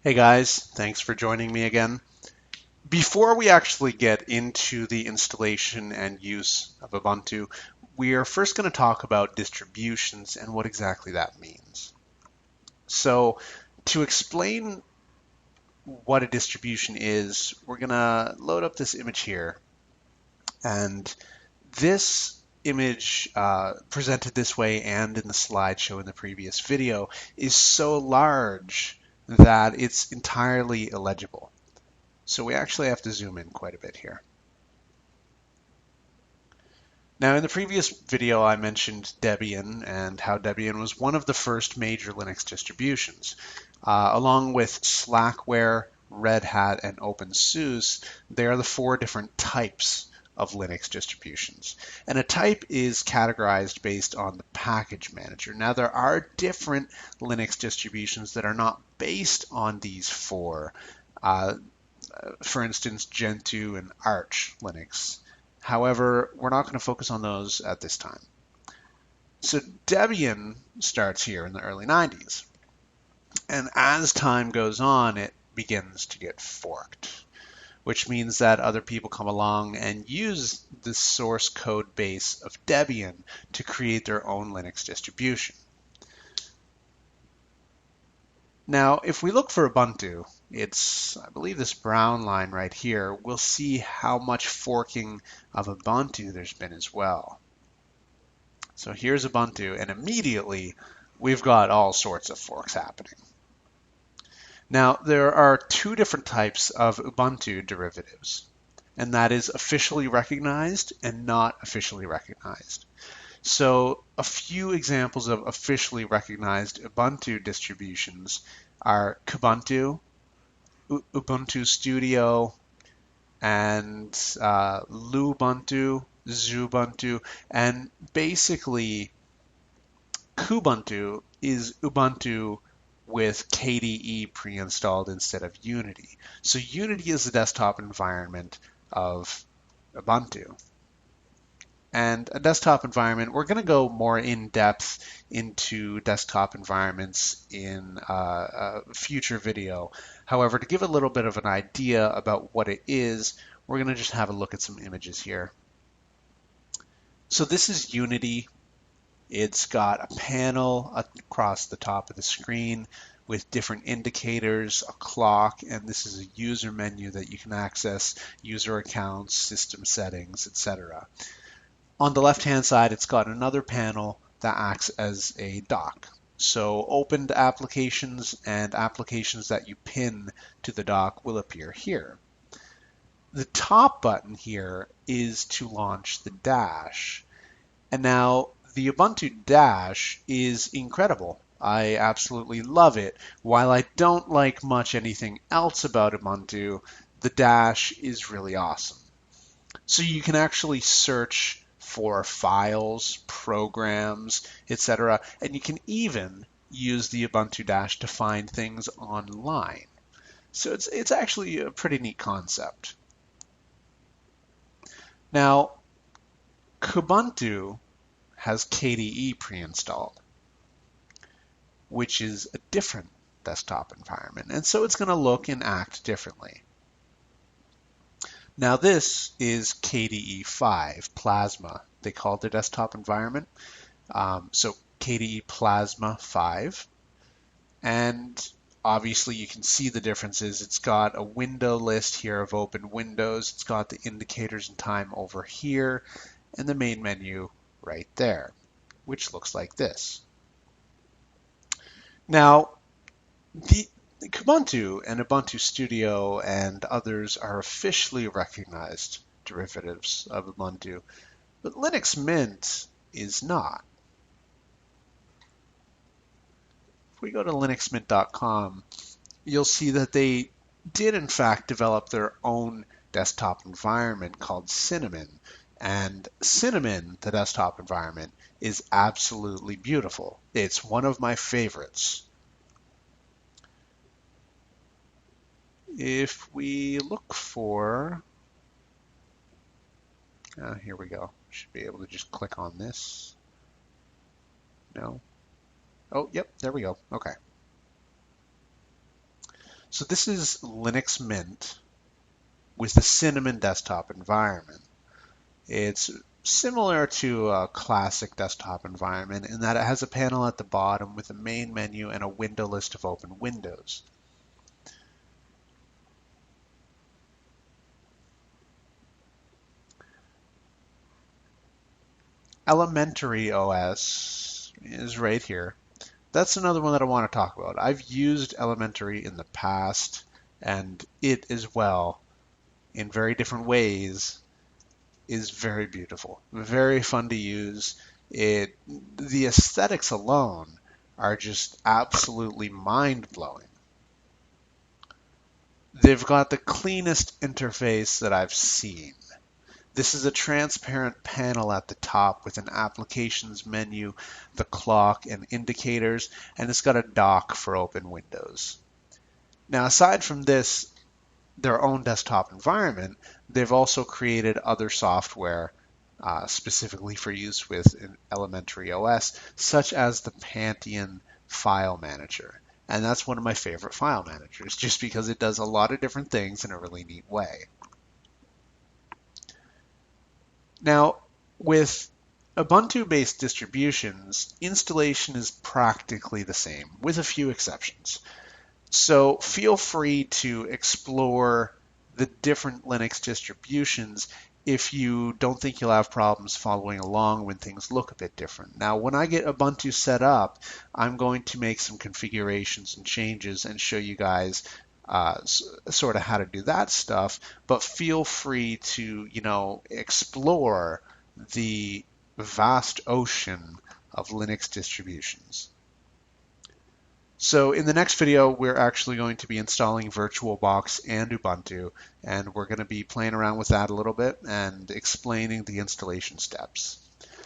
Hey guys, thanks for joining me again. Before we actually get into the installation and use of Ubuntu, we are first going to talk about distributions and what exactly that means. So, to explain what a distribution is, we're going to load up this image here. And this image, presented this way and in the slideshow in the previous video, is so large that it's entirely illegible. So we actually have to zoom in quite a bit here. Now, in the previous video, I mentioned Debian and how Debian was one of the first major Linux distributions. Along with Slackware, Red Hat, and OpenSUSE, they are the four different types of Linux distributions. And a type is categorized based on the package manager. Now, there are different Linux distributions that are not based on these four. For instance, Gentoo and Arch Linux. However, we're not going to focus on those at this time. So Debian starts here in the early 90s. And as time goes on, it begins to get forked, which means that other people come along and use the source code base of Debian to create their own Linux distribution. Now, if we look for Ubuntu, it's, I believe, this brown line right here. We'll see how much forking of Ubuntu there's been as well. So here's Ubuntu, and immediately we've got all sorts of forks happening. Now, there are two different types of Ubuntu derivatives, and that is officially recognized and not officially recognized. So a few examples of officially recognized Ubuntu distributions are Kubuntu, Ubuntu Studio, and Lubuntu, Xubuntu, and basically Kubuntu is Ubuntu with KDE pre-installed instead of Unity. So Unity is the desktop environment of Ubuntu. And a desktop environment, we're going to go more in depth into desktop environments in a future video. However, to give a little bit of an idea about what it is, we're going to just have a look at some images here. So this is Unity. It's got a panel across the top of the screen with different indicators, a clock, and this is a user menu that you can access user accounts, system settings, etc. On the left-hand side, it's got another panel that acts as a dock. So opened applications and applications that you pin to the dock will appear here. The top button here is to launch the dash. And now the Ubuntu dash is incredible. I absolutely love it. While I don't like much anything else about Ubuntu, the dash is really awesome. So you can actually search for files, programs, etc. And you can even use the Ubuntu Dash to find things online. So it's actually a pretty neat concept. Now, Kubuntu has KDE pre-installed, which is a different desktop environment. And so it's going to look and act differently. Now this is KDE 5 Plasma. They call it their desktop environment. So KDE Plasma 5. And obviously you can see the differences. It's got a window list here of open windows. It's got the indicators and time over here and the main menu right there, which looks like this. Now, the Kubuntu and Ubuntu Studio and others are officially recognized derivatives of Ubuntu, but Linux Mint is not. If we go to linuxmint.com, you'll see that they did in fact develop their own desktop environment called Cinnamon. And Cinnamon, the desktop environment, is absolutely beautiful. It's one of my favorites. If we look for, here we go. Should be able to just click on this. No. Oh, yep, there we go. Okay. So this is Linux Mint with the Cinnamon desktop environment. It's similar to a classic desktop environment in that it has a panel at the bottom with a main menu and a window list of open windows. Elementary OS is right here. That's another one that I want to talk about. I've used Elementary in the past, and it as well, in very different ways, is very beautiful, very fun to use. The aesthetics alone are just absolutely mind-blowing. They've got the cleanest interface that I've seen. This is a transparent panel at the top with an applications menu, the clock, and indicators, and it's got a dock for open windows. Now, aside from this, their own desktop environment, they've also created other software specifically for use with Elementary OS, such as the Pantheon File Manager. And that's one of my favorite file managers, just because it does a lot of different things in a really neat way. Now, with Ubuntu-based distributions, installation is practically the same, with a few exceptions. So feel free to explore the different Linux distributions if you don't think you'll have problems following along when things look a bit different. Now, when I get Ubuntu set up, I'm going to make some configurations and changes and show you guys sort of how to do that stuff, but feel free to, explore the vast ocean of Linux distributions. So in the next video, we're actually going to be installing VirtualBox and Ubuntu, and we're going to be playing around with that a little bit and explaining the installation steps.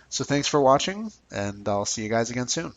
So thanks for watching, and I'll see you guys again soon.